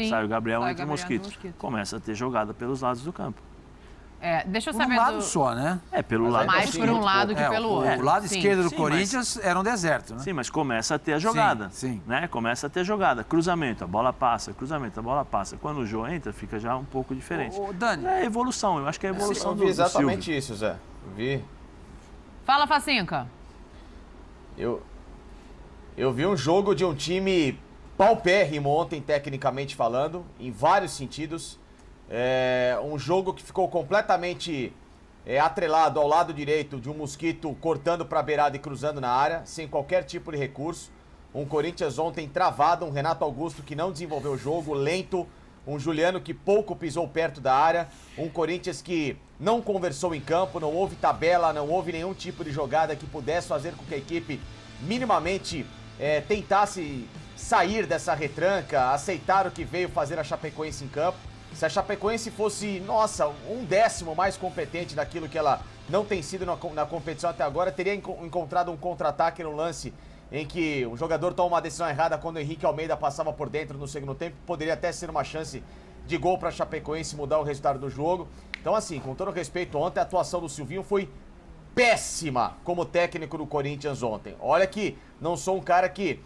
Sim. Sai o Gabriel, Sai entra o Gabriel, Mosquito. Começa a ter jogada pelos lados do campo. Deixa eu Por saber um lado só, né? Pelo lado. Mais por um lado que pelo outro. O lado Sim. esquerdo do Sim, Corinthians era um deserto, né? Sim, mas começa a ter a jogada. Sim. Né? Começa a ter jogada. Cruzamento, a bola passa. Cruzamento, a bola passa. Quando o Jô entra, fica já um pouco diferente. Ô, Dani. É evolução, eu acho que é a evolução do exatamente Silvio. isso, Zé. Vi. Fala, Facinca. Eu vi um jogo de um time paupérrimo ontem, tecnicamente falando, em vários sentidos. Um jogo que ficou completamente atrelado ao lado direito de um Mosquito cortando para a beirada e cruzando na área, sem qualquer tipo de recurso. Um Corinthians ontem travado, um Renato Augusto que não desenvolveu o jogo, lento, um Juliano que pouco pisou perto da área, um Corinthians que não conversou em campo, não houve tabela, não houve nenhum tipo de jogada que pudesse fazer com que a equipe minimamente tentasse sair dessa retranca, aceitar o que veio fazer a Chapecoense em campo. Se a Chapecoense fosse, um décimo mais competente daquilo que ela não tem sido na competição até agora, teria encontrado um contra-ataque no lance em que o jogador toma uma decisão errada quando o Henrique Almeida passava por dentro no segundo tempo. Poderia até ser uma chance de gol para a Chapecoense mudar o resultado do jogo. Então, assim, com todo respeito, ontem a atuação do Silvinho foi péssima como técnico do Corinthians ontem. Olha que não sou um cara que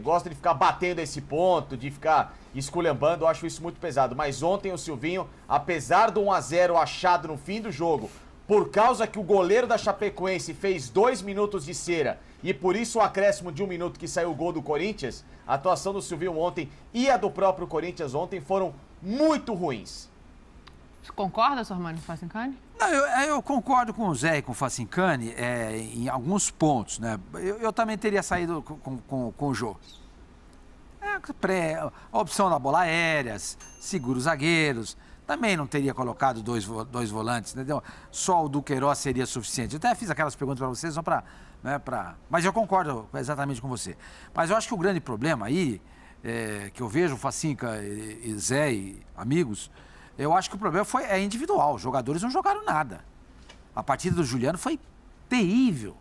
gosta de ficar batendo esse ponto, de ficar esculhambando, eu acho isso muito pesado. Mas ontem o Silvinho, apesar do 1-0 achado no fim do jogo, por causa que o goleiro da Chapecoense fez 2 minutos de cera e por isso o acréscimo de 1 minuto que saiu o gol do Corinthians, a atuação do Silvinho ontem e a do próprio Corinthians ontem foram muito ruins. Você concorda, Sormani Facincani? Não, eu concordo com o Zé e com o Facincani em alguns pontos, né? Eu também teria saído com o Jô. A opção da bola aérea, segura os zagueiros. Também não teria colocado dois volantes, entendeu? Só o Duqueiroz seria suficiente. Eu até fiz aquelas perguntas para vocês só para... Mas eu concordo exatamente com você. Mas eu acho que o grande problema aí, que eu vejo, Facinca e Zé e amigos, eu acho que o problema é individual. Os jogadores não jogaram nada. A partida do Juliano foi terrível.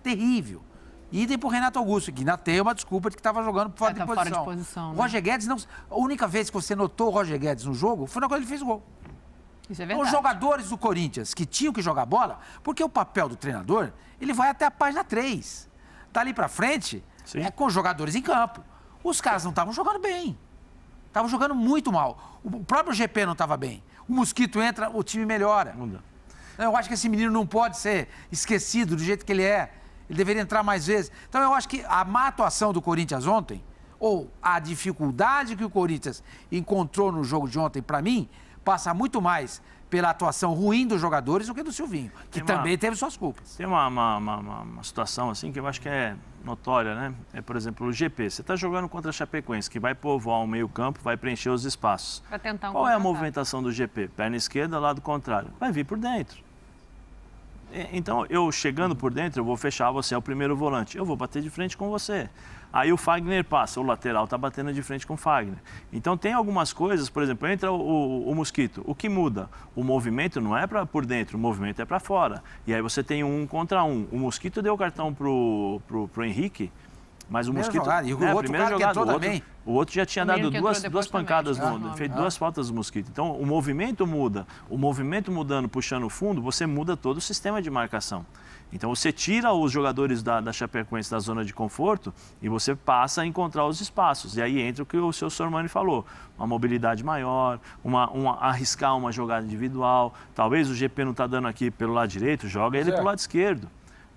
Terrível. Idem pro Renato Augusto, que ainda tem uma desculpa de que estava jogando fora de posição. Fora de posição, né? O Roger Guedes, não, a única vez que você notou o Roger Guedes no jogo foi quando ele fez o gol. Isso é verdade. Os jogadores do Corinthians que tinham que jogar bola, porque o papel do treinador, ele vai até a página 3. Dali pra frente, com os jogadores em campo. Os caras não estavam jogando bem. Estavam jogando muito mal. O próprio GP não estava bem. O Mosquito entra, o time melhora. Eu acho que esse menino não pode ser esquecido do jeito que ele é. Ele deveria entrar mais vezes. Então, eu acho que a má atuação do Corinthians ontem, ou a dificuldade que o Corinthians encontrou no jogo de ontem, para mim, passa muito mais pela atuação ruim dos jogadores do que do Silvinho, que também teve suas culpas. Tem uma situação assim que eu acho que é notória, né? Por exemplo, o GP. Você está jogando contra a Chapecoense, que vai povoar o meio-campo, vai preencher os espaços. Pra tentar Qual é a movimentação do GP? Perna esquerda, lado contrário. Vai vir por dentro. Então, eu chegando por dentro, eu vou fechar você, é o primeiro volante. Eu vou bater de frente com você. Aí o Fagner passa, o lateral está batendo de frente com o Fagner. Então, tem algumas coisas, por exemplo, entra o Mosquito. O que muda? O movimento não é para por dentro, o movimento é para fora. E aí você tem 1 contra 1. O Mosquito deu o cartão pro Henrique, mas o Mosquito... Jogada. E o outro cara que entrou também. O outro já tinha dado duas pancadas, fez 2 faltas no Mosquito. Então, o movimento muda. O movimento mudando, puxando o fundo, você muda todo o sistema de marcação. Então, você tira os jogadores da Chapecoense da zona de conforto e você passa a encontrar os espaços. E aí entra o que o seu Sormani falou. Uma mobilidade maior, arriscar uma jogada individual. Talvez o GP não está dando aqui pelo lado direito, joga ele para o lado esquerdo.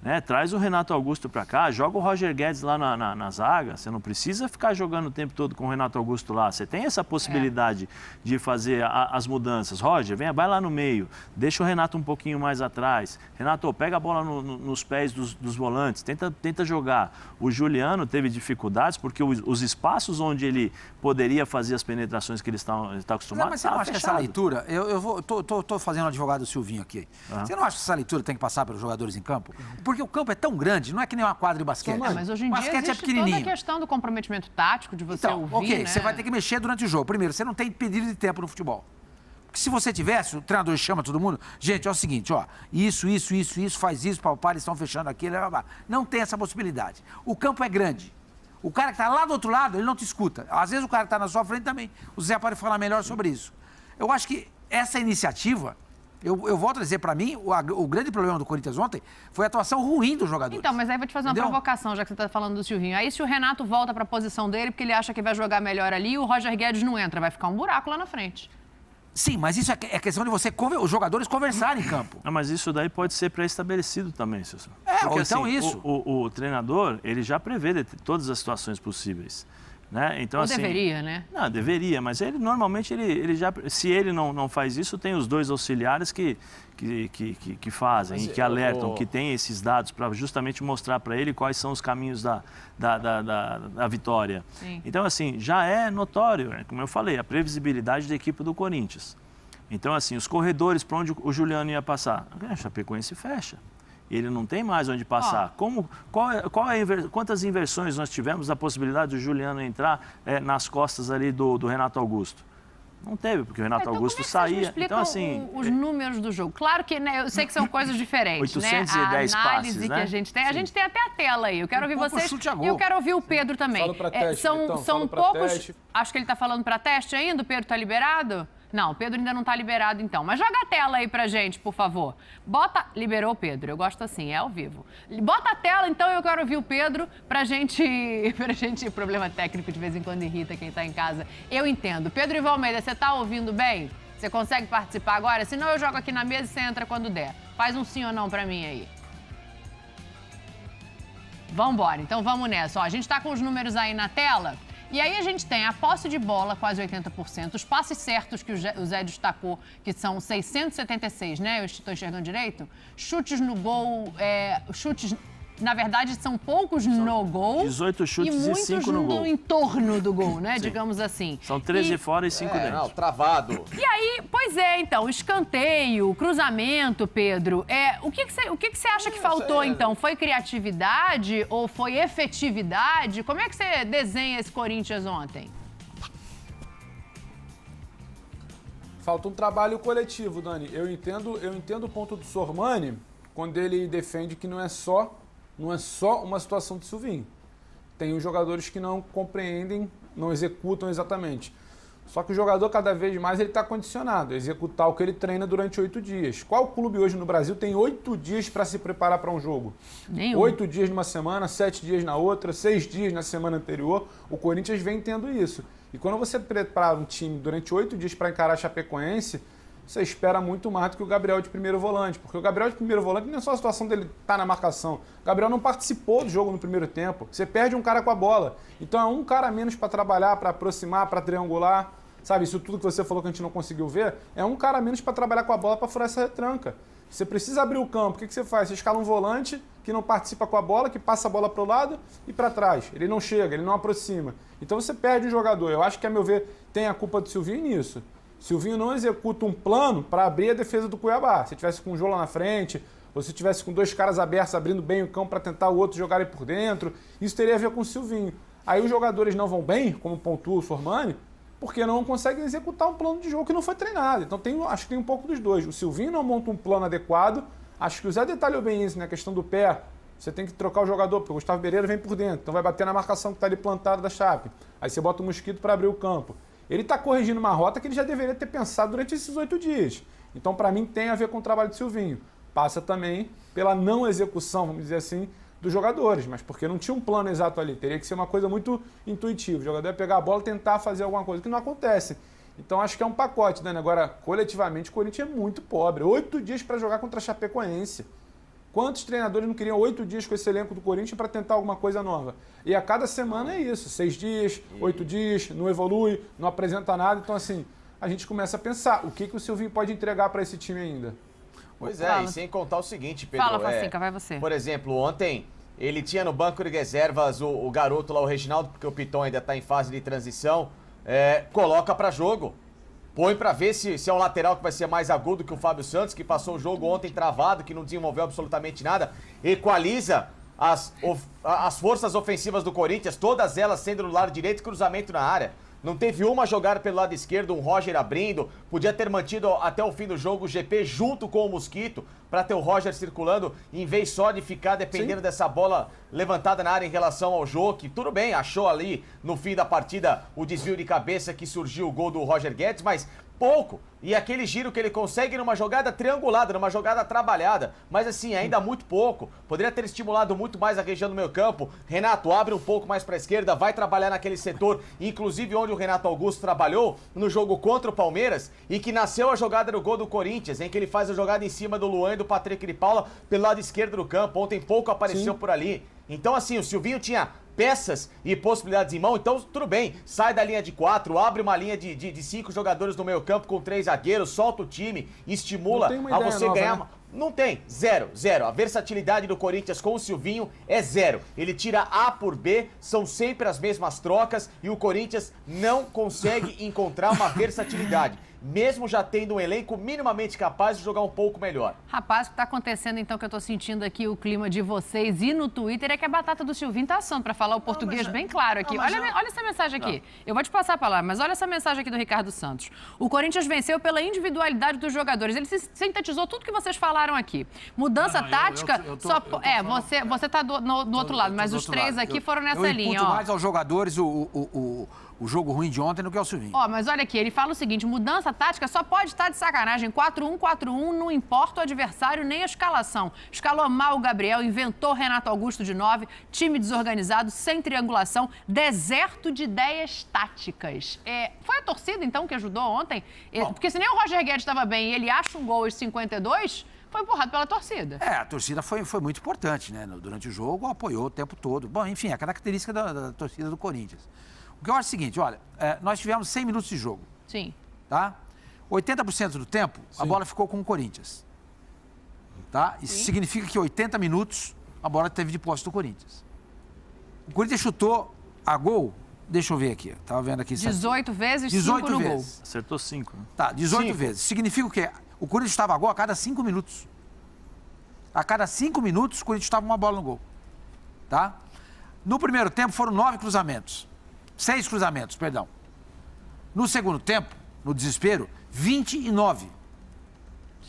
Né? Traz o Renato Augusto para cá, joga o Roger Guedes lá na zaga. Você não precisa ficar jogando o tempo todo com o Renato Augusto lá. Você tem essa possibilidade de fazer as mudanças. Roger, vai lá no meio, deixa o Renato um pouquinho mais atrás. Renato, pega a bola nos pés dos volantes, tenta jogar. O Juliano teve dificuldades porque os espaços onde ele poderia fazer as penetrações que ele está acostumado. Mas você não acha que essa leitura, tô fazendo um advogado Silvinho aqui. Você não acha que essa leitura tem que passar pelos jogadores em campo? Porque o campo é tão grande, não é que nem uma quadra de basquete. Mas hoje em dia existe toda a questão do comprometimento tático, de você ouvir, né? Você vai ter que mexer durante o jogo. Primeiro, você não tem pedido de tempo no futebol. Porque se você tivesse, o treinador chama todo mundo, gente, é o seguinte, isso, faz isso, eles estão fechando aqui, não tem essa possibilidade. O campo é grande. O cara que está lá do outro lado, ele não te escuta. Às vezes o cara que está na sua frente também. O Zé pode falar melhor sobre isso. Eu acho que essa iniciativa, eu volto a dizer, para mim, o grande problema do Corinthians ontem foi a atuação ruim dos jogadores. Então, mas aí vou te fazer uma provocação, já que você está falando do Silvinho. Aí se o Renato volta para a posição dele, porque ele acha que vai jogar melhor ali, o Roger Guedes não entra, vai ficar um buraco lá na frente. Sim, mas isso é questão de os jogadores conversarem em campo. Não, mas isso daí pode ser pré-estabelecido também, Cícero. Porque, então assim, isso. O treinador, ele já prevê todas as situações possíveis. Né? Então, assim, deveria, né? Não, deveria, mas ele normalmente, ele já, se ele não faz isso, tem os 2 auxiliares que fazem, que alertam, que tem esses dados para justamente mostrar para ele quais são os caminhos da vitória. Sim. Então, assim, já é notório, como eu falei, a previsibilidade da equipe do Corinthians. Então, assim, os corredores para onde o Juliano ia passar, a Chapecoense fecha. Ele não tem mais onde passar. Quantas inversões nós tivemos da possibilidade do Juliano entrar nas costas ali do Renato Augusto? Não teve, porque o Renato Augusto saía. Então, assim, os números do jogo. Claro que, né, eu sei que são coisas diferentes, 810 né? A análise passes, que a gente tem. Sim. A gente tem até a tela aí. Eu quero ouvir vocês. E eu quero ouvir o Pedro também. Fala pra teste, são poucos. Teste. Acho que ele está falando para teste ainda. O Pedro está liberado? Não, o Pedro ainda não está liberado, então. Mas joga a tela aí pra gente, por favor. Liberou o Pedro, eu gosto assim, é ao vivo. Bota a tela, então, eu quero ouvir o Pedro pra gente... Problema técnico de vez em quando irrita quem tá em casa. Eu entendo. Pedro Ivo Almeida, você tá ouvindo bem? Você consegue participar agora? Senão eu jogo aqui na mesa e você entra quando der. Faz um sim ou não pra mim aí. Vambora, então vamos nessa. Ó, a gente tá com os números aí na tela. E aí a gente tem a posse de bola, quase 80%, os passes certos que o Zé destacou, que são 676, né? Eu estou enxergando direito? Chutes no gol, na verdade, são poucos no gol. 18 chutes e 5 no gol. Em torno do gol, né? Sim. Digamos assim. São 13 fora e 5 dentro. Não, travado. E aí, pois é, então, escanteio, cruzamento, Pedro. O que você acha que faltou, então? Foi criatividade ou foi efetividade? Como é que você desenha esse Corinthians ontem? Falta um trabalho coletivo, Dani. Eu entendo o ponto do Sormani quando ele defende que não é só uma situação de Silvinho. Tem os jogadores que não compreendem, não executam exatamente. Só que o jogador, cada vez mais, ele está condicionado a executar o que ele treina durante 8 dias. Qual clube hoje no Brasil tem 8 dias para se preparar para um jogo? Nenhum. 8 dias numa semana, 7 dias na outra, 6 dias na semana anterior. O Corinthians vem tendo isso. E quando você prepara um time durante 8 dias para encarar a Chapecoense, você espera muito mais do que o Gabriel de primeiro volante, porque o Gabriel de primeiro volante não é só a situação dele estar na marcação. O Gabriel não participou do jogo no primeiro tempo. Você perde um cara com a bola. Então é um cara a menos para trabalhar, para aproximar, para triangular. Sabe, isso tudo que você falou que a gente não conseguiu ver, é um cara a menos para trabalhar com a bola, para furar essa retranca. Você precisa abrir o campo. O que você faz? Você escala um volante que não participa com a bola, que passa a bola para o lado e para trás. Ele não chega, ele não aproxima. Então você perde um jogador. Eu acho que, a meu ver, tem a culpa do Silvinho nisso. Silvinho não executa um plano para abrir a defesa do Cuiabá. Se tivesse com o Jô lá na frente, ou se tivesse com 2 caras abertos abrindo bem o campo para tentar o outro jogarem por dentro, isso teria a ver com o Silvinho. Aí os jogadores não vão bem, como pontua o Sormani, porque não conseguem executar um plano de jogo que não foi treinado. Então acho que tem um pouco dos dois. O Silvinho não monta um plano adequado. Acho que o Zé detalhou bem isso, né? A questão do pé. Você tem que trocar o jogador, porque o Gustavo Pereira vem por dentro. Então vai bater na marcação que está ali plantada da Chape. Aí você bota o Mosquito para abrir o campo. Ele está corrigindo uma rota que ele já deveria ter pensado durante esses 8 dias. Então, para mim, tem a ver com o trabalho de Silvinho. Passa também pela não execução, vamos dizer assim, dos jogadores, mas porque não tinha um plano exato ali. Teria que ser uma coisa muito intuitiva. O jogador ia pegar a bola e tentar fazer alguma coisa, que não acontece. Então, acho que é um pacote, né? Agora, coletivamente, o Corinthians é muito pobre. 8 dias para jogar contra a Chapecoense. Quantos treinadores não queriam 8 dias com esse elenco do Corinthians para tentar alguma coisa nova? E a cada semana é isso, 6 dias, 8 dias, não evolui, não apresenta nada. Então, assim, a gente começa a pensar o que o Silvinho pode entregar para esse time ainda. Pois é, e sem contar o seguinte, Pedro. Fala, Facinca, vai você. Por exemplo, ontem ele tinha no banco de reservas o garoto lá, o Reginaldo, porque o Piton ainda está em fase de transição, coloca para jogo. Põe para ver se é um lateral que vai ser mais agudo que o Fábio Santos, que passou o jogo ontem travado, que não desenvolveu absolutamente nada. Equaliza as forças ofensivas do Corinthians, todas elas sendo no lado direito e cruzamento na área. Não teve uma jogada pelo lado esquerdo, um Roger abrindo. Podia ter mantido até o fim do jogo o GP junto com o Mosquito para ter o Roger circulando, em vez só de ficar dependendo dessa bola levantada na área em relação ao jogo, que tudo bem, achou ali no fim da partida o desvio de cabeça que surgiu o gol do Roger Guedes, mas pouco. E aquele giro que ele consegue numa jogada triangulada, numa jogada trabalhada. Mas assim, ainda muito pouco. Poderia ter estimulado muito mais a região do meio campo. Renato, abre um pouco mais para a esquerda, vai trabalhar naquele setor, inclusive onde o Renato Augusto trabalhou no jogo contra o Palmeiras, e que nasceu a jogada do gol do Corinthians, em que ele faz a jogada em cima do Luan e do Patrick de Paula pelo lado esquerdo do campo. Ontem pouco apareceu por ali. Então assim, o Silvinho tinha peças e possibilidades em mão, então tudo bem, sai da linha de 4, abre uma linha de 5 jogadores no meio campo com 3 zagueiros, solta o time, estimula a você nova, ganhar... né? Não tem, zero. A versatilidade do Corinthians com o Silvinho é zero. Ele tira A por B, são sempre as mesmas trocas e o Corinthians não consegue encontrar uma versatilidade, mesmo já tendo um elenco minimamente capaz de jogar um pouco melhor. Rapaz, o que tá acontecendo então, que eu tô sentindo aqui o clima de vocês e no Twitter, é que a batata do Silvinho tá assando, pra falar o português bem claro aqui. Olha essa mensagem aqui. Eu vou te passar a palavra, mas olha essa mensagem aqui do Ricardo Santos. O Corinthians venceu pela individualidade dos jogadores. Ele sintetizou tudo que vocês falaram aqui. Mudança tática, você tá no outro lado, mas os três aqui foram nessa linha. Eu imputo mais aos jogadores o jogo ruim de ontem do que ao Silvinho. Mas olha aqui, ele fala o seguinte: mudança tática só pode estar de sacanagem. 4-1-4-1, não importa o adversário nem a escalação. Escalou mal o Gabriel, inventou Renato Augusto de 9, time desorganizado, sem triangulação, deserto de ideias táticas. Foi a torcida, então, que ajudou ontem? Porque se nem o Roger Guedes estava bem e ele acha um gol aos 52... foi empurrado pela torcida. A torcida foi muito importante, né? Durante o jogo, apoiou o tempo todo. Bom, enfim, é a característica da torcida do Corinthians. O que eu acho é o seguinte, olha, nós tivemos 100 minutos de jogo. Sim. Tá? 80% do tempo, a bola ficou com o Corinthians. Tá? Isso significa que 80 minutos a bola teve de posse do Corinthians. O Corinthians chutou a gol, deixa eu ver aqui, tava vendo aqui. 18 vezes, 5 no gol. Acertou 5. Né? Tá, 18 vezes. Significa o quê? O Corinthians estava a gol a cada 5 minutos. A cada 5 minutos, o Corinthians estava uma bola no gol. Tá? No primeiro tempo, foram 9 cruzamentos. 6 cruzamentos, perdão. No segundo tempo, no desespero, 29.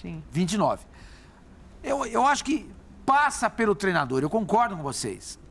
Sim. 29. Eu acho que passa pelo treinador, eu concordo com vocês.